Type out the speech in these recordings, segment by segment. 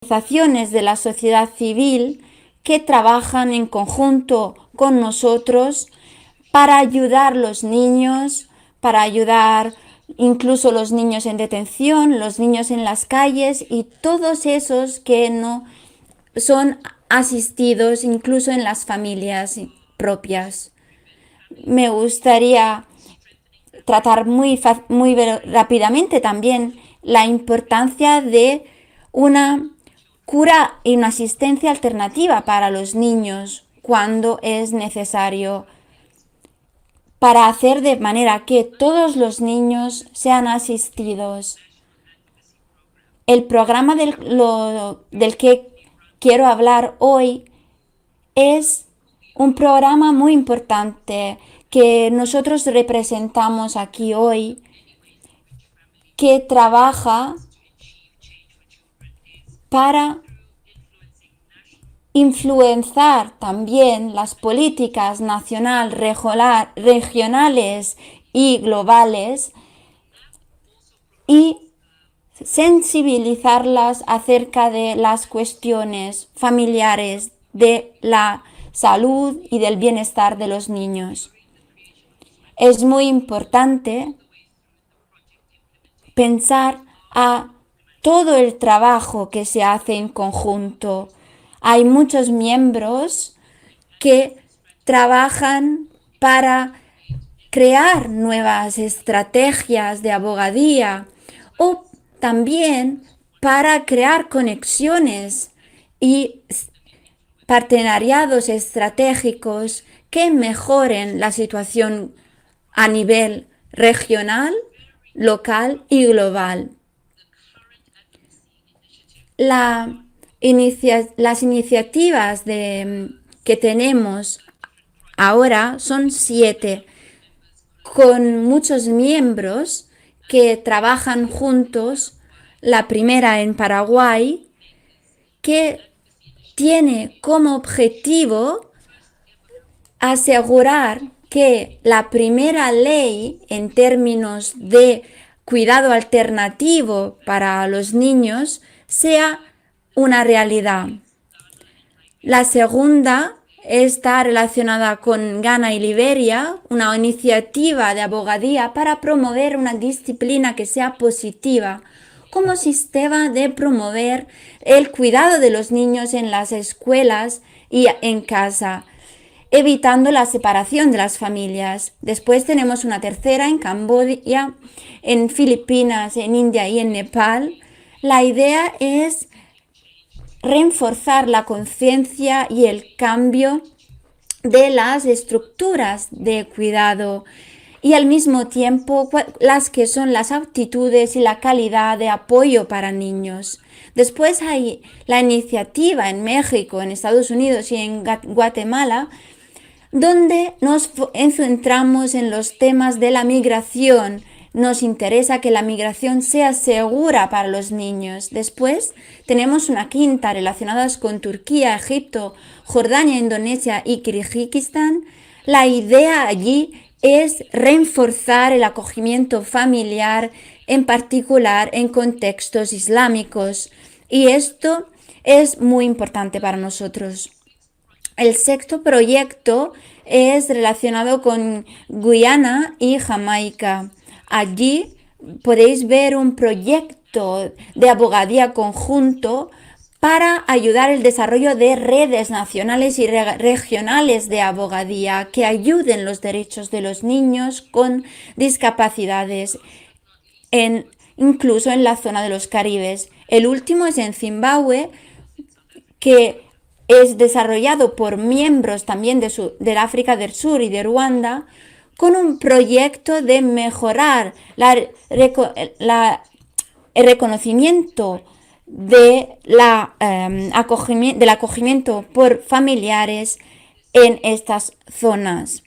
organizaciones de la sociedad civil que trabajan en conjunto con nosotros para ayudar a los niños, para ayudar incluso los niños en detención, los niños en las calles y todos esos que no son asistidos incluso en las familias propias. Me gustaría tratar muy rápidamente también la importancia de una cura y una asistencia alternativa para los niños cuando es necesario, para hacer de manera que todos los niños sean asistidos. El programa del que quiero hablar hoy es un programa muy importante que nosotros representamos aquí hoy, que trabaja para influenciar también las políticas nacionales, regionales y globales y sensibilizarlas acerca de las cuestiones familiares de la salud y del bienestar de los niños. Es muy importante pensar a todo el trabajo que se hace en conjunto. Hay muchos miembros que trabajan para crear nuevas estrategias de abogadía o también para crear conexiones y partenariados estratégicos que mejoren la situación a nivel regional, local y global. Las iniciativas que tenemos ahora son 7, con muchos miembros que trabajan juntos. La primera en Paraguay, que tiene como objetivo asegurar que la primera ley en términos de cuidado alternativo para los niños sea una realidad. La segunda está relacionada con Ghana y Liberia, una iniciativa de abogadía para promover una disciplina que sea positiva como sistema de promover el cuidado de los niños en las escuelas y en casa, evitando la separación de las familias. Después tenemos una tercera en Camboya, en Filipinas, en India y en Nepal. La idea es reforzar la conciencia y el cambio de las estructuras de cuidado y al mismo tiempo las que son las aptitudes y la calidad de apoyo para niños. Después hay la iniciativa en México, en Estados Unidos y en Guatemala, donde nos centramos en los temas de la migración. Nos interesa que la migración sea segura para los niños. Después tenemos una quinta relacionada con Turquía, Egipto, Jordania, Indonesia y Kirguistán. La idea allí es reforzar el acogimiento familiar, en particular en contextos islámicos. Y esto es muy importante para nosotros. El sexto proyecto es relacionado con Guyana y Jamaica. Allí podéis ver un proyecto de abogadía conjunto para ayudar el desarrollo de redes nacionales y regionales de abogadía que ayuden los derechos de los niños con discapacidades, incluso en la zona de los Caribes. El último es en Zimbabue, que es desarrollado por miembros también del África del Sur y de Ruanda, con un proyecto de mejorar el reconocimiento del acogimiento por familiares en estas zonas.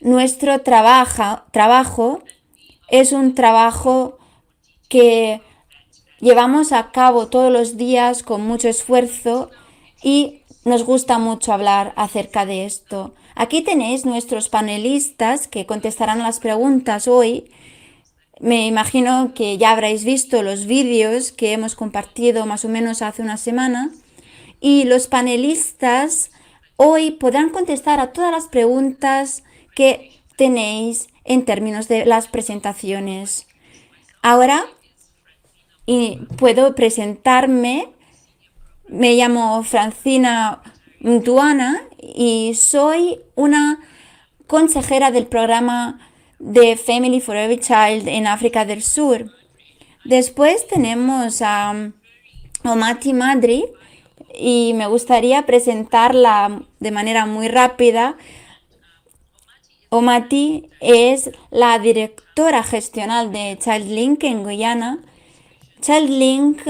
Nuestro trabajo es un trabajo que llevamos a cabo todos los días con mucho esfuerzo y nos gusta mucho hablar acerca de esto. Aquí tenéis nuestros panelistas que contestarán las preguntas hoy. Me imagino que ya habréis visto los vídeos que hemos compartido más o menos hace una semana y los panelistas hoy podrán contestar a todas las preguntas que tenéis en términos de las presentaciones. Ahora puedo presentarme. Me llamo Francina Mtuana y soy una consejera del programa de Family for Every Child en África del Sur. Después tenemos a Omati Madri y me gustaría presentarla de manera muy rápida. Omati es la directora gestional de ChildLink en Guyana. ChildLink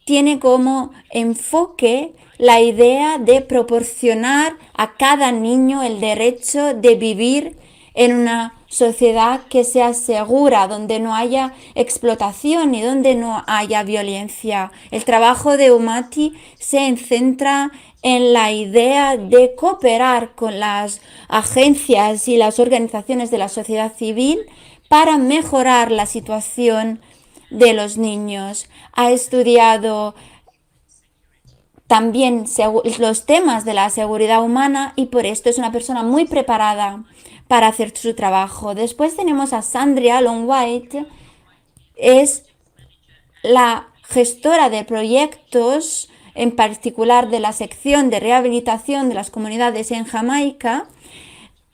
tiene como enfoque la idea de proporcionar a cada niño el derecho de vivir en una sociedad que sea segura, donde no haya explotación y donde no haya violencia. El trabajo de Omati se centra en la idea de cooperar con las agencias y las organizaciones de la sociedad civil para mejorar la situación de los niños. Ha estudiado también los temas de la seguridad humana y por esto es una persona muy preparada para hacer su trabajo. Después tenemos a Sandria Long White, es la gestora de proyectos, en particular de la sección de rehabilitación de las comunidades en Jamaica.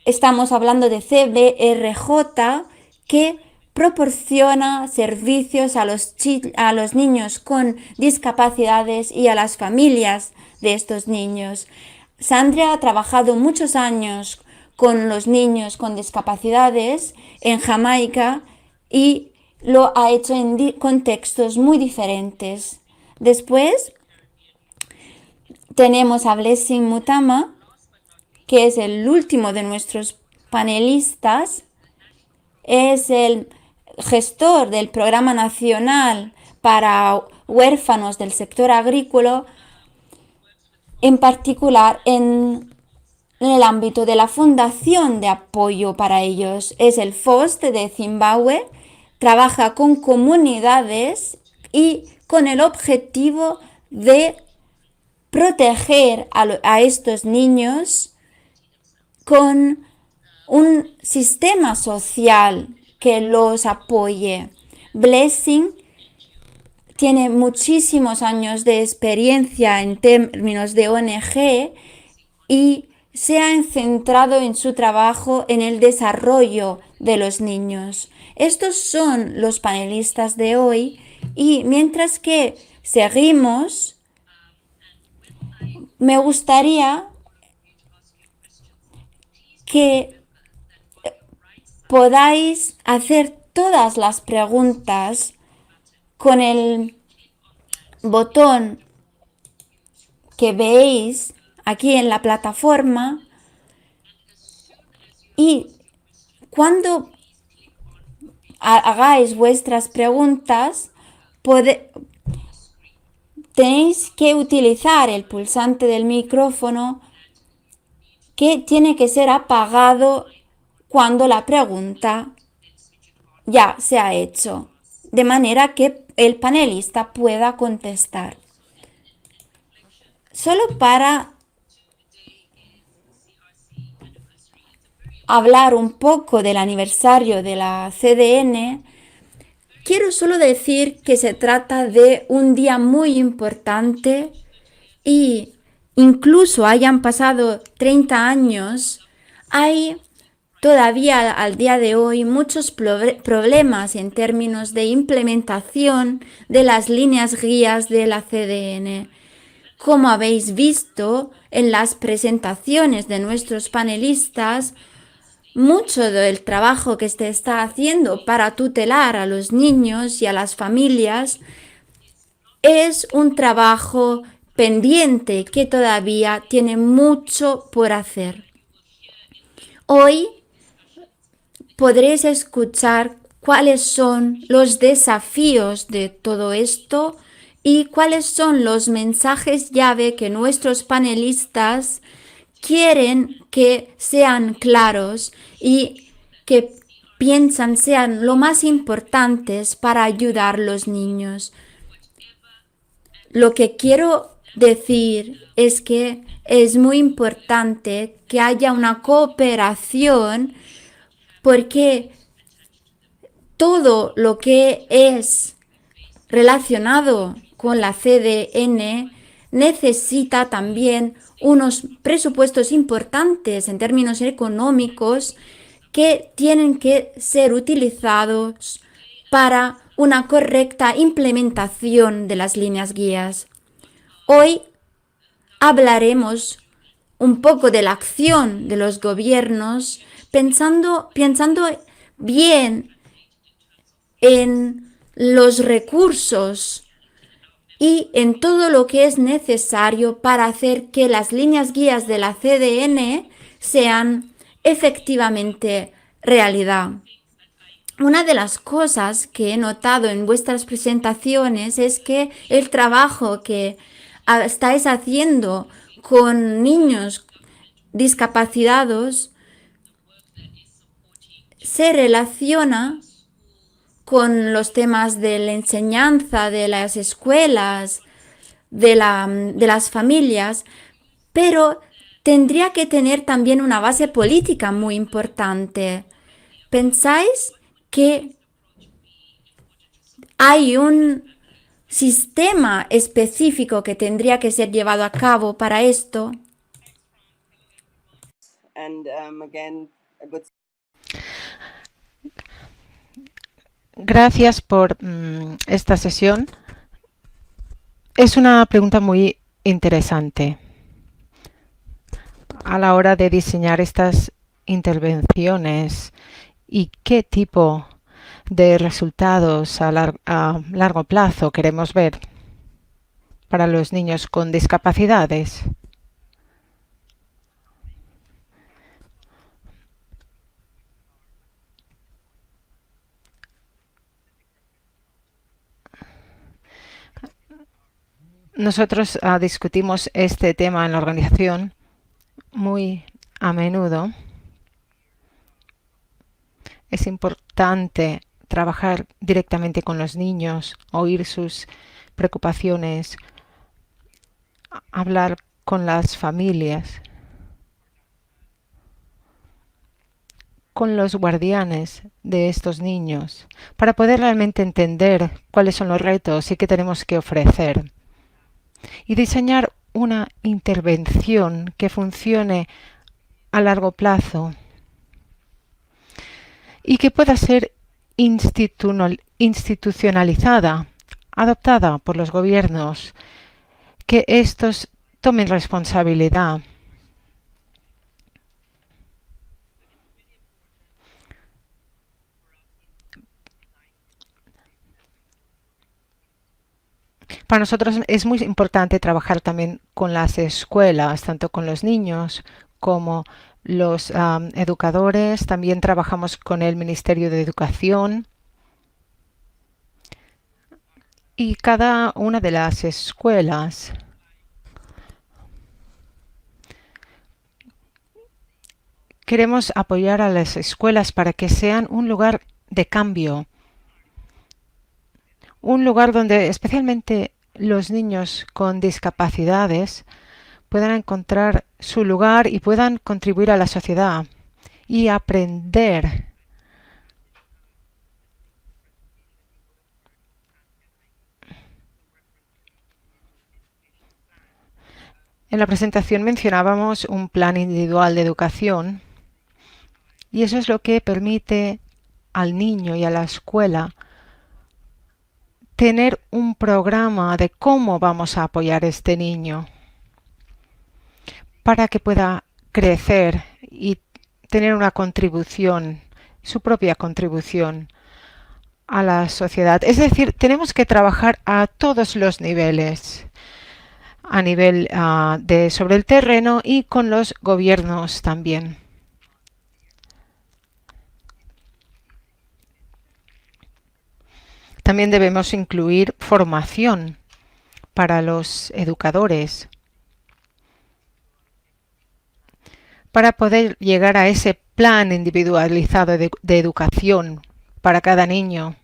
Estamos hablando de CBRJ, que proporciona servicios a los niños con discapacidades y a las familias de estos niños. Sandria ha trabajado muchos años con los niños con discapacidades en Jamaica y lo ha hecho en contextos muy diferentes. Después tenemos a Blessing Mutama, que es el último de nuestros panelistas. Es el gestor del Programa Nacional para Huérfanos del Sector Agrícola, en particular en el ámbito de la Fundación de Apoyo para ellos. Es el FOST de Zimbabue, trabaja con comunidades y con el objetivo de proteger a estos niños con un sistema social que los apoye. Blessing tiene muchísimos años de experiencia en términos de ONG y se ha centrado en su trabajo en el desarrollo de los niños. Estos son los panelistas de hoy y mientras que seguimos, me gustaría que podáis hacer todas las preguntas con el botón que veis aquí en la plataforma y cuando hagáis vuestras preguntas tenéis que utilizar el pulsante del micrófono que tiene que ser apagado cuando la pregunta ya se ha hecho, de manera que el panelista pueda contestar. Solo para hablar un poco del aniversario de la CDN, quiero solo decir que se trata de un día muy importante y incluso hayan pasado 30 años, hay todavía al día de hoy muchos problemas en términos de implementación de las líneas guías de la CDN. Como habéis visto en las presentaciones de nuestros panelistas, mucho del trabajo que se está haciendo para tutelar a los niños y a las familias es un trabajo pendiente que todavía tiene mucho por hacer. Hoy podréis escuchar cuáles son los desafíos de todo esto y cuáles son los mensajes llave que nuestros panelistas quieren que sean claros y que piensan sean lo más importantes para ayudar a los niños. Lo que quiero decir es que es muy importante que haya una cooperación porque todo lo que es relacionado con la CDN necesita también unos presupuestos importantes en términos económicos que tienen que ser utilizados para una correcta implementación de las líneas guías. Hoy hablaremos un poco de la acción de los gobiernos pensando bien en los recursos y en todo lo que es necesario para hacer que las líneas guías de la CDN sean efectivamente realidad. Una de las cosas que he notado en vuestras presentaciones es que el trabajo que estáis haciendo con niños discapacitados se relaciona con los temas de la enseñanza, de las escuelas, de las familias, pero tendría que tener también una base política muy importante. ¿Pensáis que hay un sistema específico que tendría que ser llevado a cabo para esto? Gracias por esta sesión. Es una pregunta muy interesante. A la hora de diseñar estas intervenciones y qué tipo de resultados a largo plazo queremos ver para los niños con discapacidades. Nosotros discutimos este tema en la organización muy a menudo. Es importante trabajar directamente con los niños, oír sus preocupaciones, hablar con las familias, con los guardianes de estos niños, para poder realmente entender cuáles son los retos y qué tenemos que ofrecer. Y diseñar una intervención que funcione a largo plazo y que pueda ser institucionalizada, adoptada por los gobiernos, que estos tomen responsabilidad. Para nosotros es muy importante trabajar también con las escuelas, tanto con los niños como los educadores. También trabajamos con el Ministerio de Educación. Y cada una de las escuelas queremos apoyar a las escuelas para que sean un lugar de cambio. Un lugar donde especialmente los niños con discapacidades puedan encontrar su lugar y puedan contribuir a la sociedad y aprender. En la presentación mencionábamos un plan individual de educación y eso es lo que permite al niño y a la escuela tener un programa de cómo vamos a apoyar a este niño para que pueda crecer y tener una contribución, su propia contribución a la sociedad. Es decir, tenemos que trabajar a todos los niveles, a nivel de sobre el terreno y con los gobiernos también. También debemos incluir formación para los educadores para poder llegar a ese plan individualizado de educación para cada niño.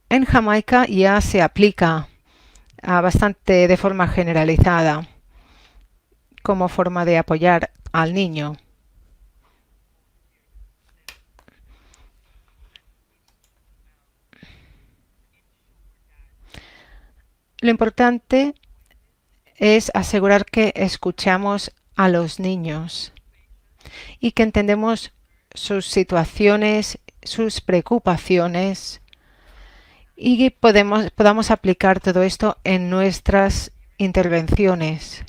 En Jamaica ya se aplica bastante de forma generalizada como forma de apoyar al niño. Lo importante es asegurar que escuchamos a los niños y que entendemos sus situaciones, sus preocupaciones y que podamos aplicar todo esto en nuestras intervenciones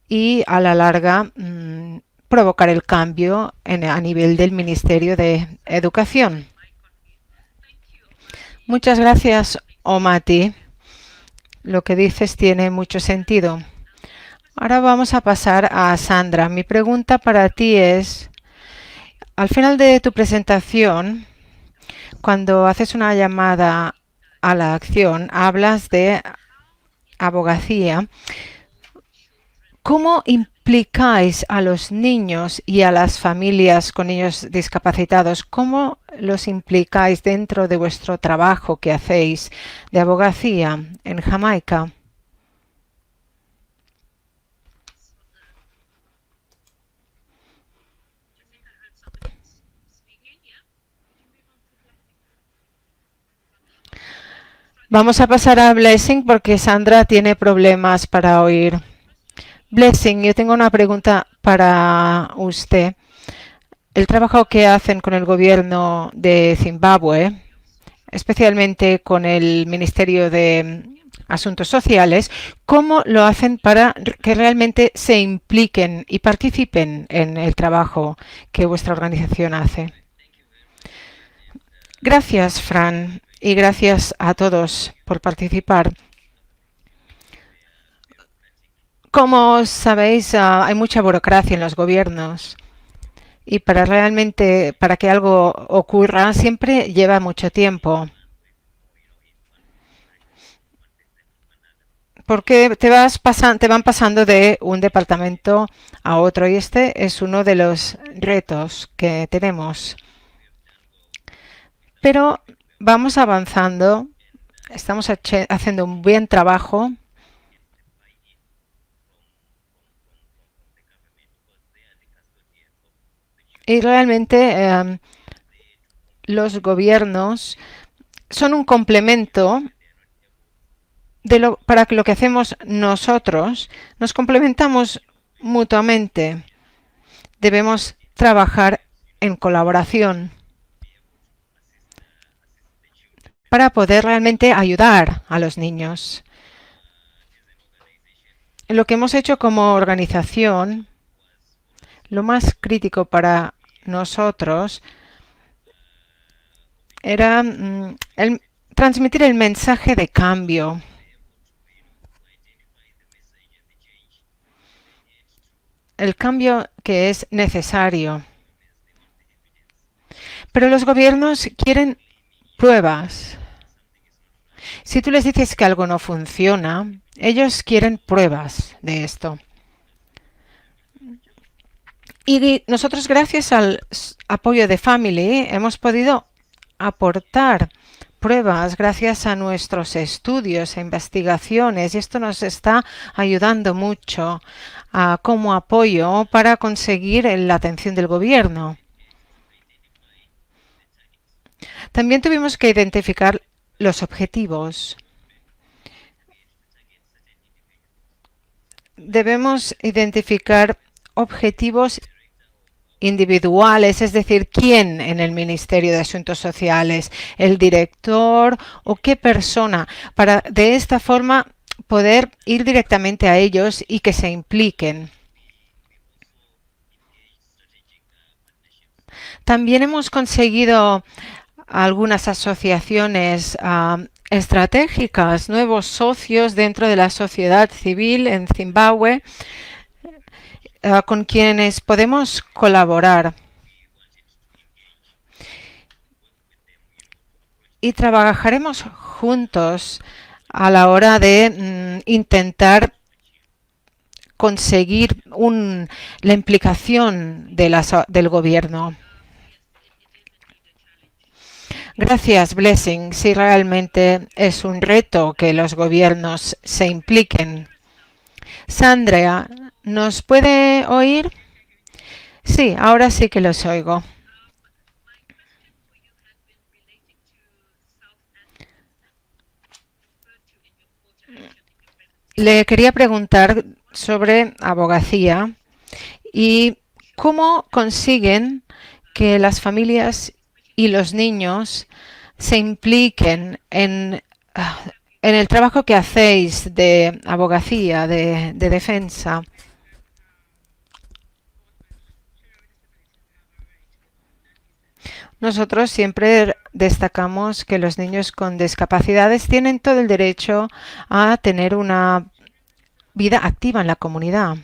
y a la larga provocar el cambio a nivel del Ministerio de Educación. Muchas gracias, Omati. Lo que dices tiene mucho sentido. Ahora vamos a pasar a Sandra. Mi pregunta para ti es, al final de tu presentación, cuando haces una llamada a la acción, hablas de abogacía. ¿Cómo implicáis a los niños y a las familias con niños discapacitados? ¿Cómo los implicáis dentro de vuestro trabajo que hacéis de abogacía en Jamaica? Vamos a pasar a Blessing porque Sandra tiene problemas para oír. Blessing, yo tengo una pregunta para usted. El trabajo que hacen con el gobierno de Zimbabue, especialmente con el Ministerio de Asuntos Sociales, ¿cómo lo hacen para que realmente se impliquen y participen en el trabajo que vuestra organización hace? Gracias, Fran, y gracias a todos por participar. Como sabéis, hay mucha burocracia en los gobiernos y para que algo ocurra siempre lleva mucho tiempo. Porque te van pasando de un departamento a otro y este es uno de los retos que tenemos. Pero vamos avanzando, estamos haciendo un buen trabajo. Y realmente los gobiernos son un complemento para lo que hacemos nosotros. Nos complementamos mutuamente. Debemos trabajar en colaboración para poder realmente ayudar a los niños. Lo que hemos hecho como organización, lo más crítico para nosotros era transmitir el mensaje de cambio. El cambio que es necesario. Pero los gobiernos quieren pruebas. Si tú les dices que algo no funciona, ellos quieren pruebas de esto. Y nosotros, gracias al apoyo de Family, hemos podido aportar pruebas gracias a nuestros estudios e investigaciones y esto nos está ayudando mucho como apoyo para conseguir la atención del gobierno. También tuvimos que identificar los objetivos. Debemos identificar objetivos individuales, es decir, quién en el Ministerio de Asuntos Sociales, el director o qué persona, para de esta forma poder ir directamente a ellos y que se impliquen. También hemos conseguido algunas asociaciones estratégicas, nuevos socios dentro de la sociedad civil en Zimbabue, con quienes podemos colaborar y trabajaremos juntos a la hora de intentar conseguir la implicación del gobierno. Gracias, Blessing. Sí, realmente es un reto que los gobiernos se impliquen. Sandra, ¿nos puede oír? Sí, ahora sí que los oigo. Le quería preguntar sobre abogacía y cómo consiguen que las familias y los niños se impliquen en el trabajo que hacéis de abogacía, de defensa. Nosotros siempre destacamos que los niños con discapacidades tienen todo el derecho a tener una vida activa en la comunidad.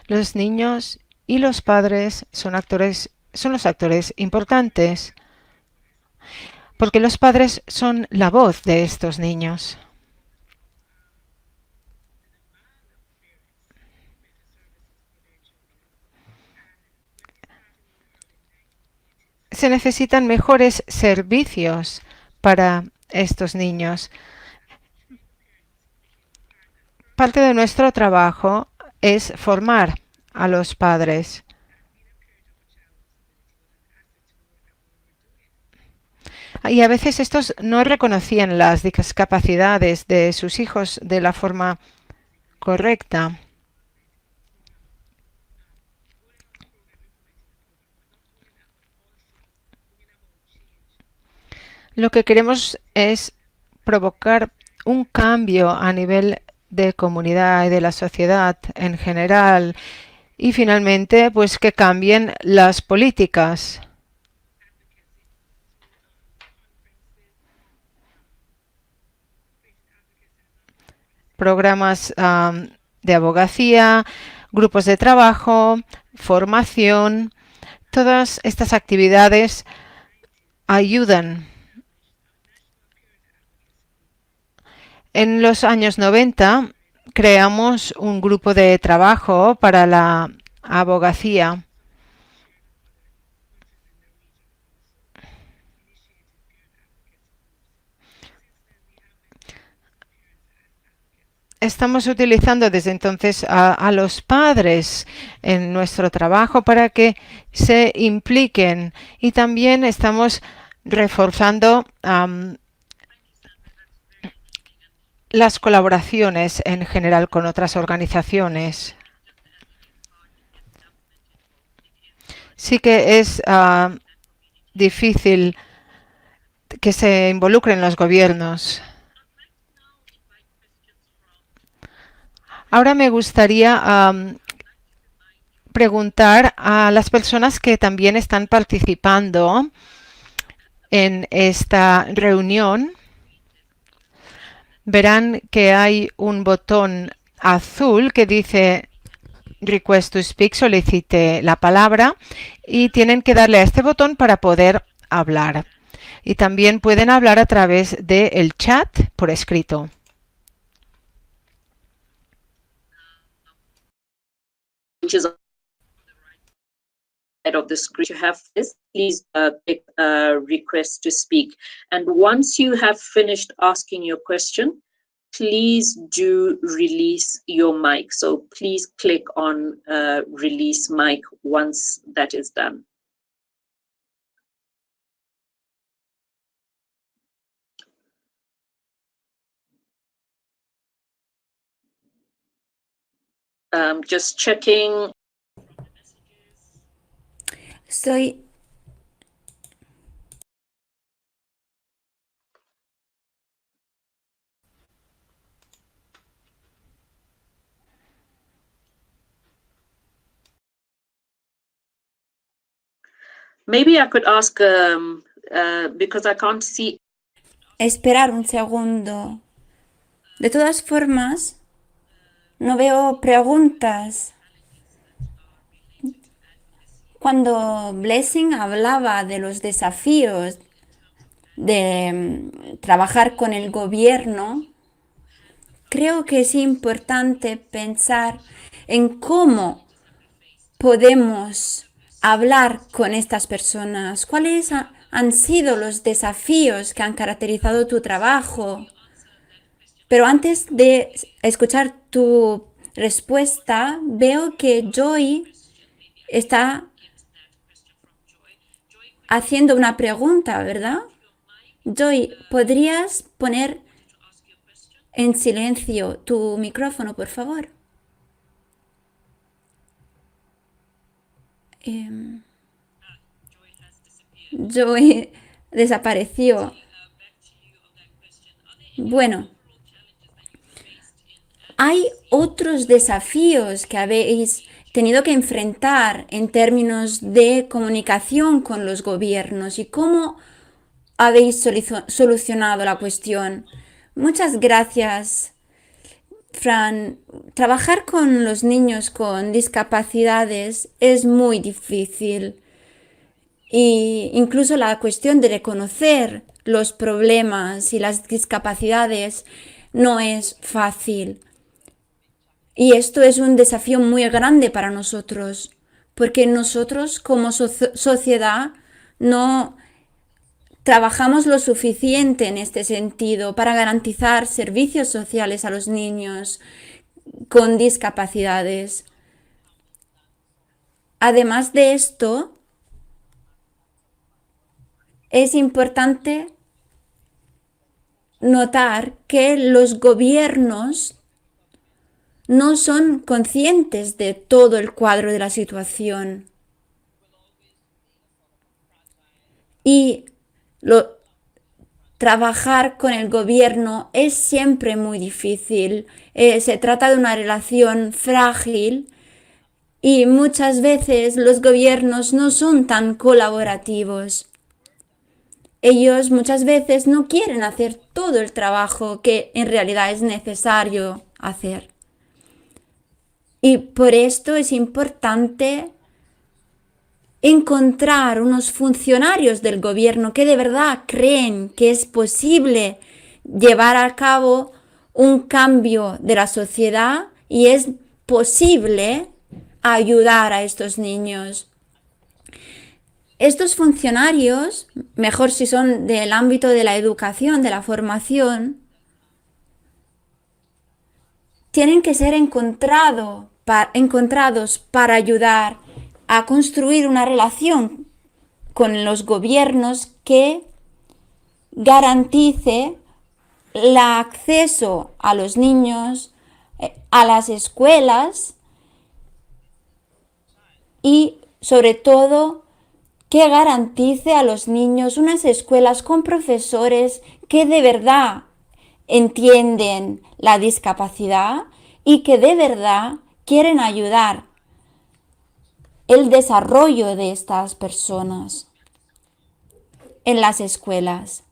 Los niños y los padres son los actores importantes, porque los padres son la voz de estos niños. Se necesitan mejores servicios para estos niños. Parte de nuestro trabajo es formar a los padres. Y a veces estos no reconocían las discapacidades de sus hijos de la forma correcta. Lo que queremos es provocar un cambio a nivel de comunidad y de la sociedad en general y finalmente pues que cambien las políticas. Programas de abogacía, grupos de trabajo, formación, todas estas actividades ayudan. En los años 90 creamos un grupo de trabajo para la abogacía. Estamos utilizando desde entonces a los padres en nuestro trabajo para que se impliquen y también estamos reforzando las colaboraciones en general con otras organizaciones. Sí que es difícil que se involucren los gobiernos. Ahora me gustaría preguntar a las personas que también están participando en esta reunión. Verán que hay un botón azul que dice Request to Speak, solicite la palabra, y tienen que darle a este botón para poder hablar. Y también pueden hablar a través del chat por escrito. Of the screen you have this, please click request to speak, and once you have finished asking your question, please do release your mic. So please click on release mic once that is done. Just checking. Maybe I could ask, because I can't see. Esperar un segundo. De todas formas, no veo preguntas. Cuando Blessing hablaba de los desafíos de trabajar con el gobierno, creo que es importante pensar en cómo podemos hablar con estas personas, cuáles han sido los desafíos que han caracterizado tu trabajo. Pero antes de escuchar tu respuesta, veo que Joy está haciendo una pregunta, ¿verdad? Joy, ¿podrías poner en silencio tu micrófono, por favor? Joy desapareció. Bueno, hay otros desafíos que habéis tenido que enfrentar en términos de comunicación con los gobiernos y cómo habéis solucionado la cuestión. Muchas gracias, Fran. Trabajar con los niños con discapacidades es muy difícil. Y incluso la cuestión de reconocer los problemas y las discapacidades no es fácil. Y esto es un desafío muy grande para nosotros, porque nosotros como sociedad no trabajamos lo suficiente en este sentido para garantizar servicios sociales a los niños con discapacidades. Además de esto, es importante notar que los gobiernos no son conscientes de todo el cuadro de la situación. Y trabajar con el gobierno es siempre muy difícil. Se trata de una relación frágil y muchas veces los gobiernos no son tan colaborativos. Ellos muchas veces no quieren hacer todo el trabajo que en realidad es necesario hacer. Y por esto es importante encontrar unos funcionarios del gobierno que de verdad creen que es posible llevar a cabo un cambio de la sociedad y es posible ayudar a estos niños. Estos funcionarios, mejor si son del ámbito de la educación, de la formación, tienen que ser encontrados para ayudar a construir una relación con los gobiernos que garantice el acceso a los niños a las escuelas y sobre todo que garantice a los niños unas escuelas con profesores que de verdad entienden la discapacidad y que de verdad quieren ayudar el desarrollo de estas personas en las escuelas.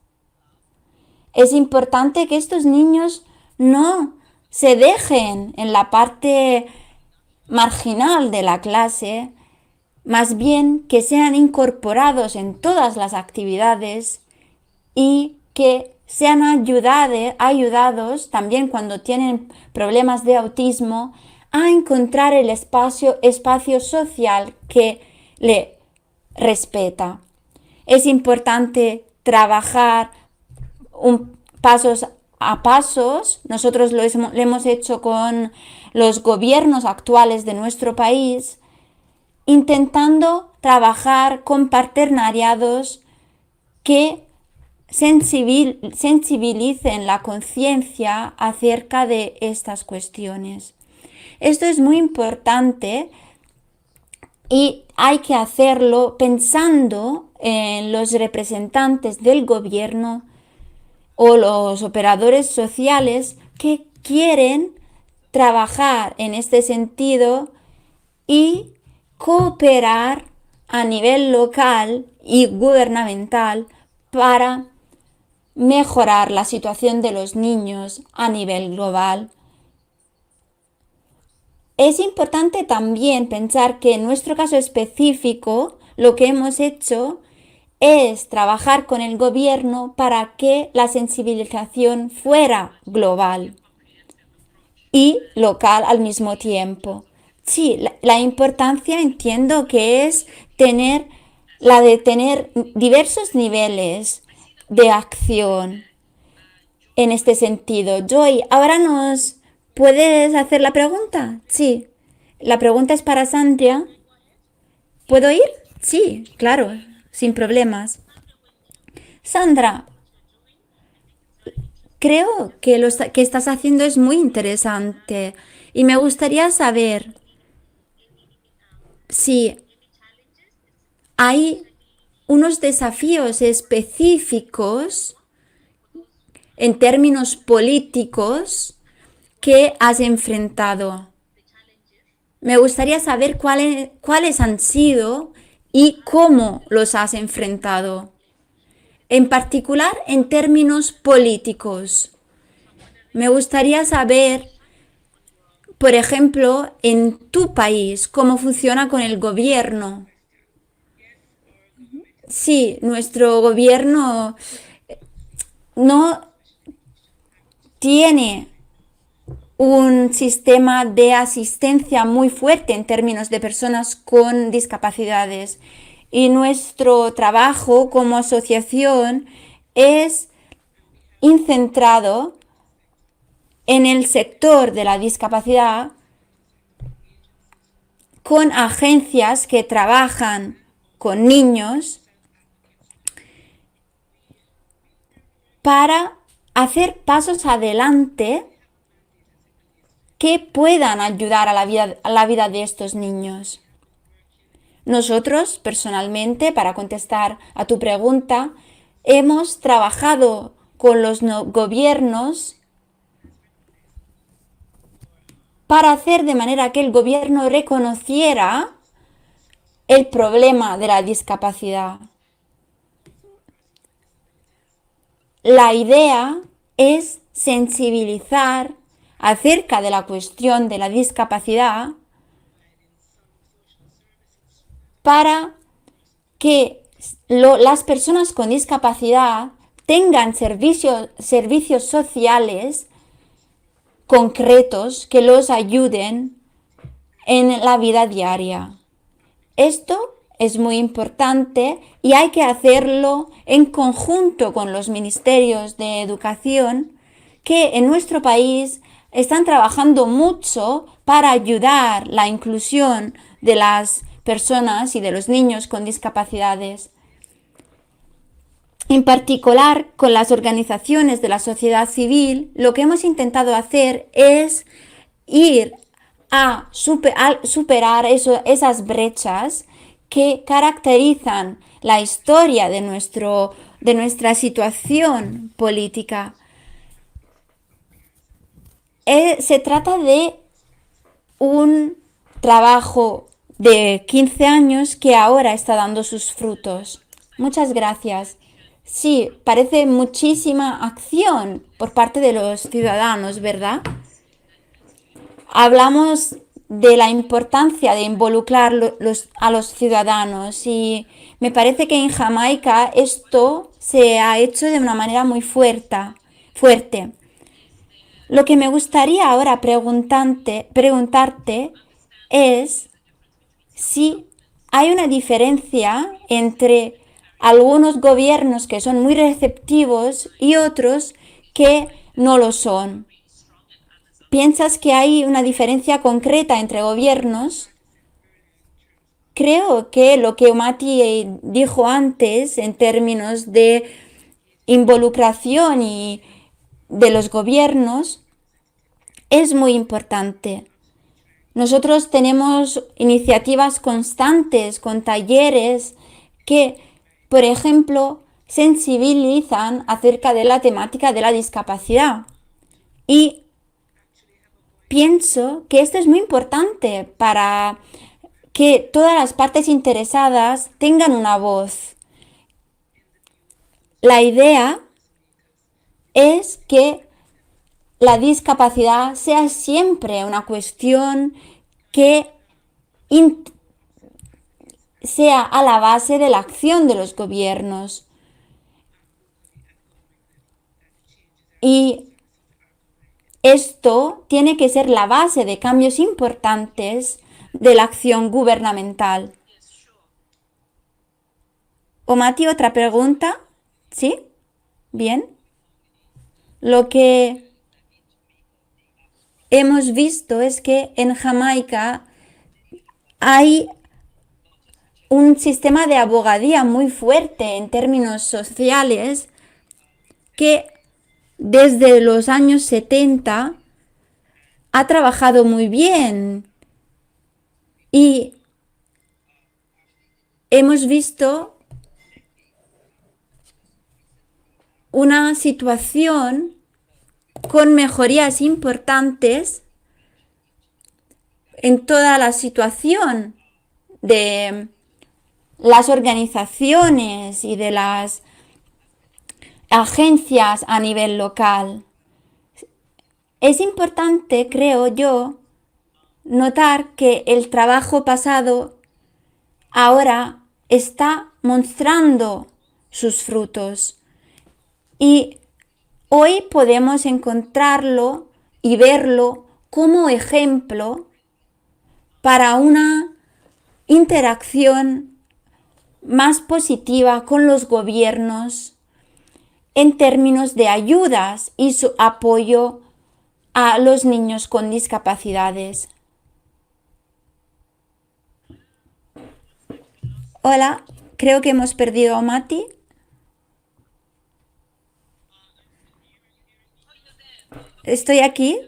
Es importante que estos niños no se dejen en la parte marginal de la clase, más bien que sean incorporados en todas las actividades y que sean ayudados también cuando tienen problemas de autismo a encontrar el espacio social que le respeta. Es importante trabajar pasos a pasos. Nosotros lo hemos hecho con los gobiernos actuales de nuestro país, intentando trabajar con partenariados que sensibilicen la conciencia acerca de estas cuestiones. Esto es muy importante y hay que hacerlo pensando en los representantes del gobierno o los operadores sociales que quieren trabajar en este sentido y cooperar a nivel local y gubernamental para mejorar la situación de los niños a nivel global. Es importante también pensar que en nuestro caso específico lo que hemos hecho es trabajar con el gobierno para que la sensibilización fuera global. y local al mismo tiempo. Sí, la importancia entiendo que es la de tener diversos niveles de acción en este sentido. Joy, ¿ahora nos puedes hacer la pregunta? Sí. La pregunta es para Sandra. ¿Puedo ir? Sí, claro, sin problemas. Sandra, creo que lo que estás haciendo es muy interesante y me gustaría saber si hay unos desafíos específicos en términos políticos que has enfrentado. Me gustaría saber cuáles han sido y cómo los has enfrentado. En particular, en términos políticos. Me gustaría saber, por ejemplo, en tu país, cómo funciona con el gobierno. Sí, nuestro gobierno no tiene un sistema de asistencia muy fuerte en términos de personas con discapacidades. Y nuestro trabajo como asociación es centrado en el sector de la discapacidad con agencias que trabajan con niños para hacer pasos adelante que puedan ayudar a la vida de estos niños. Nosotros, personalmente, para contestar a tu pregunta, hemos trabajado con los gobiernos para hacer de manera que el gobierno reconociera el problema de la discapacidad. La idea es sensibilizar acerca de la cuestión de la discapacidad para que las personas con discapacidad tengan servicios sociales concretos que los ayuden en la vida diaria. Esto es muy importante y hay que hacerlo en conjunto con los ministerios de educación que en nuestro país están trabajando mucho para ayudar la inclusión de las personas y de los niños con discapacidades. En particular, con las organizaciones de la sociedad civil, lo que hemos intentado hacer es ir a superar esas brechas que caracterizan la historia de nuestra situación política. Se trata de un trabajo de 15 años que ahora está dando sus frutos. Muchas gracias. Sí, parece muchísima acción por parte de los ciudadanos, ¿verdad? Hablamos de la importancia de involucrar a los ciudadanos y me parece que en Jamaica esto se ha hecho de una manera muy fuerte. Lo que me gustaría ahora preguntarte es si hay una diferencia entre algunos gobiernos que son muy receptivos y otros que no lo son. ¿Piensas que hay una diferencia concreta entre gobiernos? Creo que lo que Mati dijo antes en términos de involucración y de los gobiernos es muy importante. Nosotros tenemos iniciativas constantes con talleres que, por ejemplo, sensibilizan acerca de la temática de la discapacidad. Y pienso que esto es muy importante para que todas las partes interesadas tengan una voz. La idea es que la discapacidad sea siempre una cuestión que sea a la base de la acción de los gobiernos. Y esto tiene que ser la base de cambios importantes de la acción gubernamental. O Mati, otra pregunta. ¿Sí? Bien. Lo que hemos visto es que en Jamaica hay un sistema de abogacía muy fuerte en términos sociales que desde los años 70 ha trabajado muy bien y hemos visto una situación con mejorías importantes en toda la situación de las organizaciones y de las agencias a nivel local. Es importante, creo yo, notar que el trabajo pasado ahora está mostrando sus frutos y hoy podemos encontrarlo y verlo como ejemplo para una interacción más positiva con los gobiernos en términos de ayudas y su apoyo a los niños con discapacidades. Hola, creo que hemos perdido a Mati. Estoy aquí.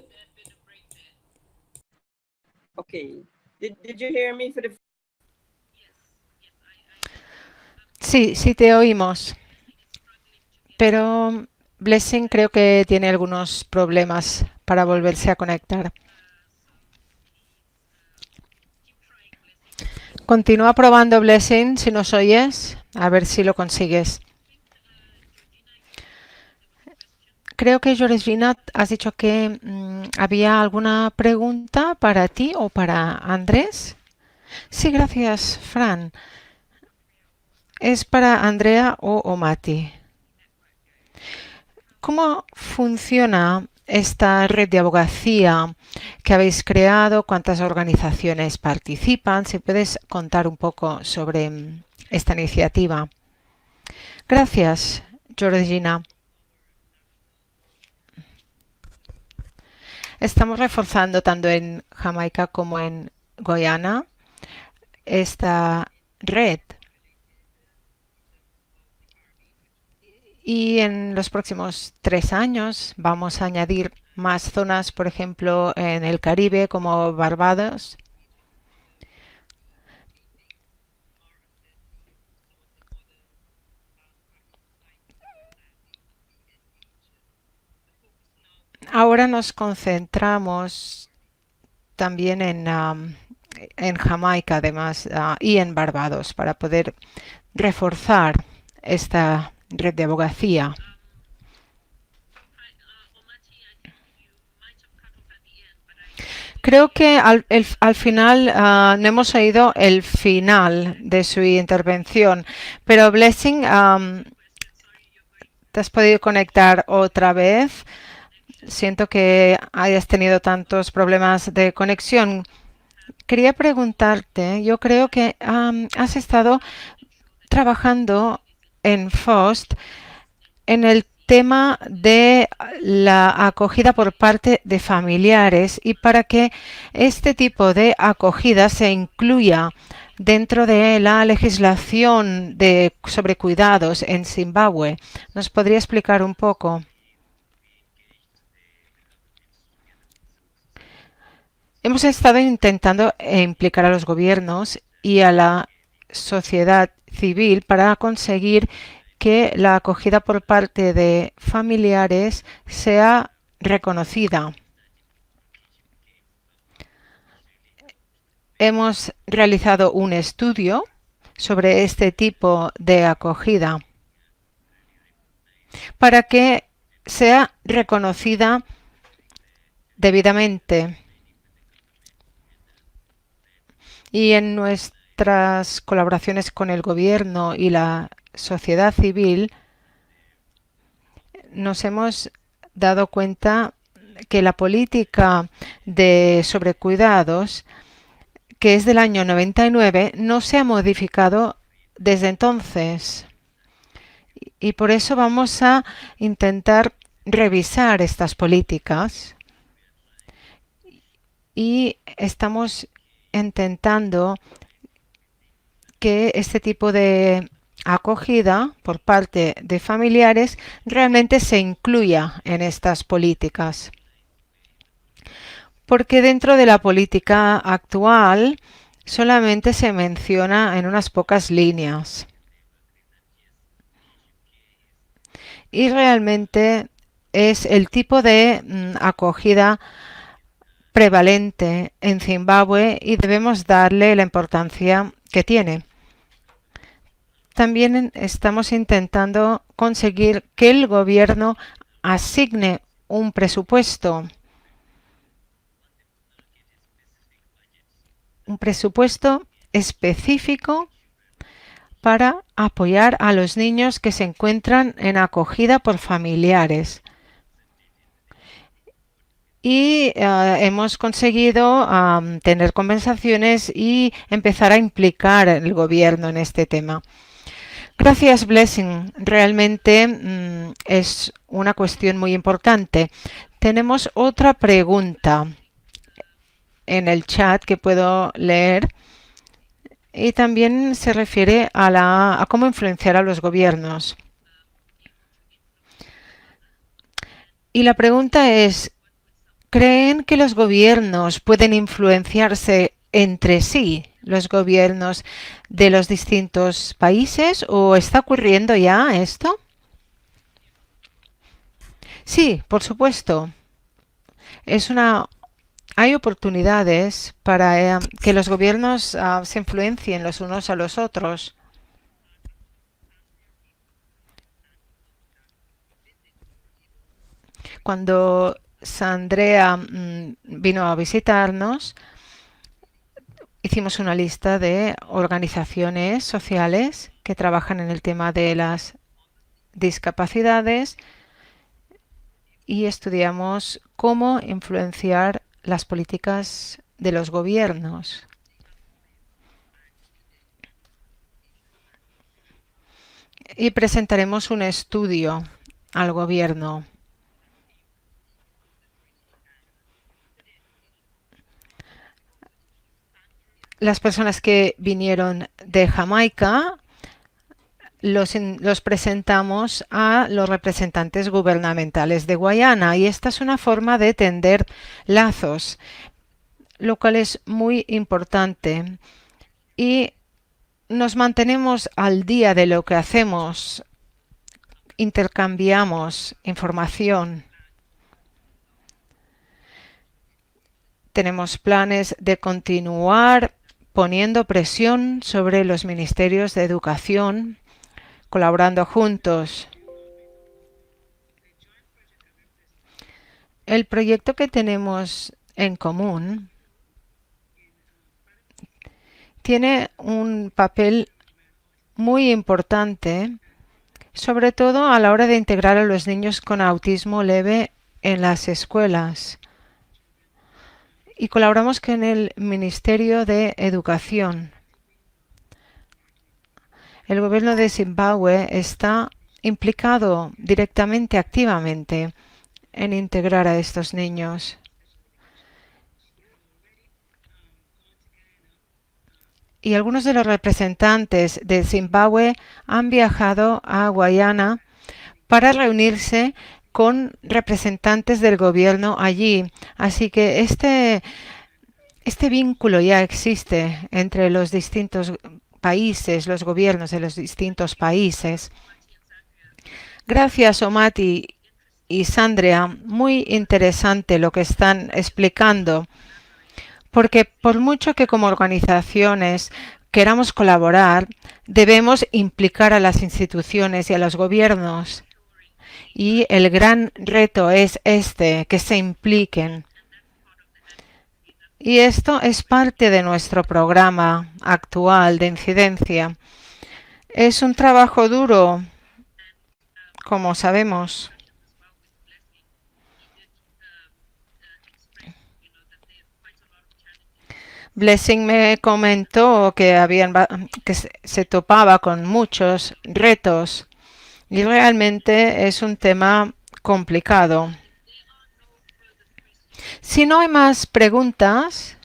Okay. Did you hear me for the Sí, sí te oímos, pero Blessing creo que tiene algunos problemas para volverse a conectar. Continúa probando, Blessing, si nos oyes, a ver si lo consigues. Creo que, Georgina, has dicho que había alguna pregunta para ti o para Andrés. Sí, gracias, Fran. Es para Andrea o Mati. ¿Cómo funciona esta red de abogacía que habéis creado? ¿Cuántas organizaciones participan? Si puedes contar un poco sobre esta iniciativa. Gracias, Georgina. Estamos reforzando tanto en Jamaica como en Guyana esta red. Y en los próximos 3 años vamos a añadir más zonas, por ejemplo, en el Caribe como Barbados. Ahora nos concentramos también en Jamaica, además, y en Barbados, para poder reforzar esta red de abogacía. Creo que al final no hemos oído el final de su intervención, pero Blessing, ¿te has podido conectar otra vez? Siento que hayas tenido tantos problemas de conexión. Quería preguntarte, yo creo que has estado trabajando en FOST en el tema de la acogida por parte de familiares y para que este tipo de acogida se incluya dentro de la legislación sobre cuidados en Zimbabue. ¿Nos podría explicar un poco? Hemos estado intentando implicar a los gobiernos y a la sociedad civil para conseguir que la acogida por parte de familiares sea reconocida. Hemos realizado un estudio sobre este tipo de acogida para que sea reconocida debidamente. Y en nuestras colaboraciones con el gobierno y la sociedad civil nos hemos dado cuenta que la política de sobrecuidados, que es del año 99, no se ha modificado desde entonces. Y por eso vamos a intentar revisar estas políticas y estamos intentando que este tipo de acogida por parte de familiares realmente se incluya en estas políticas. Porque dentro de la política actual solamente se menciona en unas pocas líneas. Y realmente es el tipo de acogida prevalente en Zimbabue y debemos darle la importancia que tiene. También estamos intentando conseguir que el gobierno asigne un presupuesto específico para apoyar a los niños que se encuentran en acogida por familiares. Y hemos conseguido tener conversaciones y empezar a implicar al gobierno en este tema. Gracias, Blessing. Realmente es una cuestión muy importante. Tenemos otra pregunta en el chat que puedo leer y también se refiere a cómo influenciar a los gobiernos. Y la pregunta es, ¿creen que los gobiernos pueden influenciarse entre sí, los gobiernos de los distintos países, o está ocurriendo ya esto? Sí, por supuesto. Hay oportunidades para que los gobiernos se influencien los unos a los otros. Cuando Sandrea vino a visitarnos, hicimos una lista de organizaciones sociales que trabajan en el tema de las discapacidades y estudiamos cómo influenciar las políticas de los gobiernos. Y presentaremos un estudio al gobierno. Las personas que vinieron de Jamaica los presentamos a los representantes gubernamentales de Guayana y esta es una forma de tender lazos, lo cual es muy importante y nos mantenemos al día de lo que hacemos, intercambiamos información. Tenemos planes de continuar poniendo presión sobre los ministerios de educación, colaborando juntos. El proyecto que tenemos en común tiene un papel muy importante, sobre todo a la hora de integrar a los niños con autismo leve en las escuelas. Y colaboramos con el Ministerio de Educación. El gobierno de Zimbabue está implicado directamente, activamente, en integrar a estos niños. Y algunos de los representantes de Zimbabue han viajado a Guayana para reunirse con representantes del gobierno allí. Así que este vínculo ya existe entre los distintos países, los gobiernos de los distintos países. Gracias, Omati y Sandrea. Muy interesante lo que están explicando, porque por mucho que como organizaciones queramos colaborar, debemos implicar a las instituciones y a los gobiernos. Y el gran reto es que se impliquen. Y esto es parte de nuestro programa actual de incidencia. Es un trabajo duro, como sabemos. Blessing me comentó que se topaba con muchos retos y realmente es un tema complicado. Si no hay más preguntas,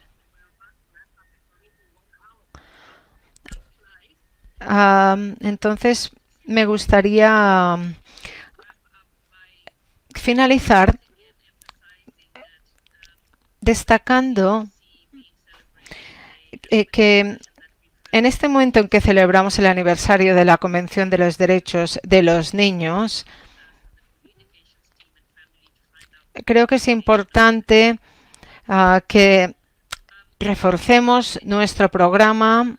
entonces me gustaría finalizar destacando que en este momento en que celebramos el aniversario de la Convención de los Derechos de los Niños, creo que es importante que reforcemos nuestro programa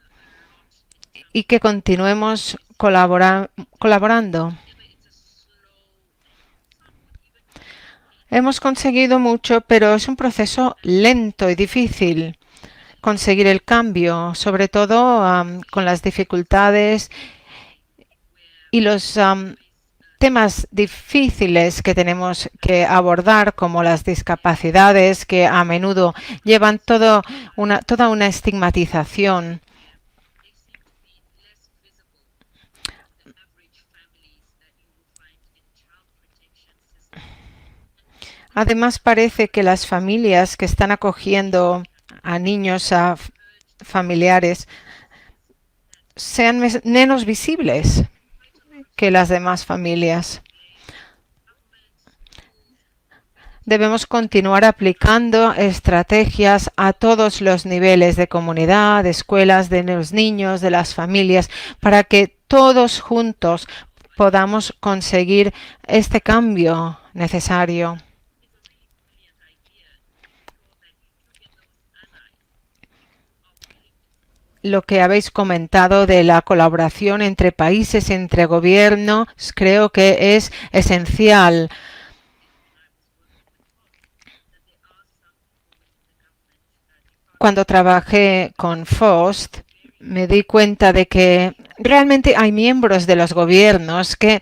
y que continuemos colaborando. Hemos conseguido mucho, pero es un proceso lento y difícil conseguir el cambio, sobre todo con las dificultades y los temas difíciles que tenemos que abordar, como las discapacidades, que a menudo llevan toda una estigmatización. Además, parece que las familias que están acogiendo a niños, a familiares, sean menos visibles que las demás familias. Debemos continuar aplicando estrategias a todos los niveles de comunidad, de escuelas, de los niños, de las familias, para que todos juntos podamos conseguir este cambio necesario. Lo que habéis comentado de la colaboración entre países, entre gobiernos, creo que es esencial. Cuando trabajé con FOST, me di cuenta de que realmente hay miembros de los gobiernos que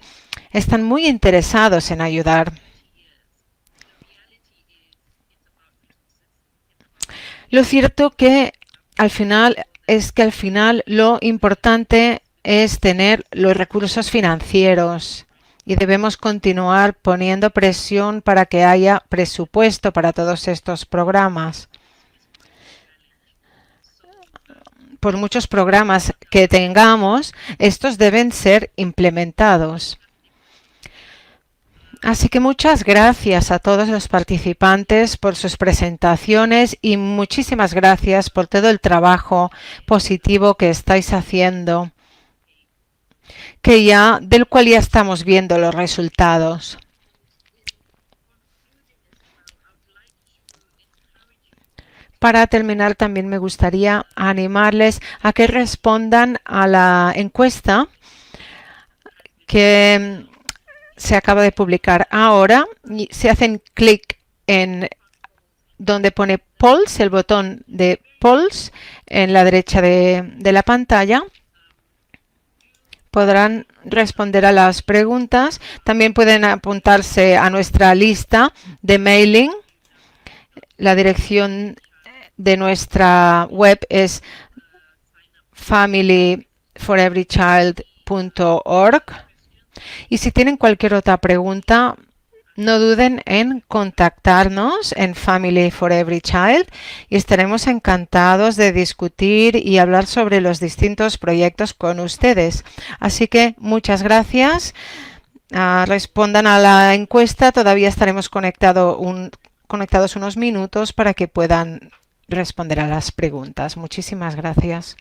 están muy interesados en ayudar. Lo cierto es que al final lo importante es tener los recursos financieros y debemos continuar poniendo presión para que haya presupuesto para todos estos programas. Por muchos programas que tengamos, estos deben ser implementados. Así que muchas gracias a todos los participantes por sus presentaciones y muchísimas gracias por todo el trabajo positivo que estáis haciendo, del cual ya estamos viendo los resultados. Para terminar, también me gustaría animarles a que respondan a la encuesta que se acaba de publicar ahora. Y si hacen clic en donde pone Polls, el botón de Polls en la derecha de la pantalla, podrán responder a las preguntas. También pueden apuntarse a nuestra lista de mailing. La dirección de nuestra web es familyforeverychild.org. Y si tienen cualquier otra pregunta, no duden en contactarnos en Family for Every Child y estaremos encantados de discutir y hablar sobre los distintos proyectos con ustedes. Así que muchas gracias. Respondan a la encuesta. Todavía estaremos conectados unos minutos para que puedan responder a las preguntas. Muchísimas gracias.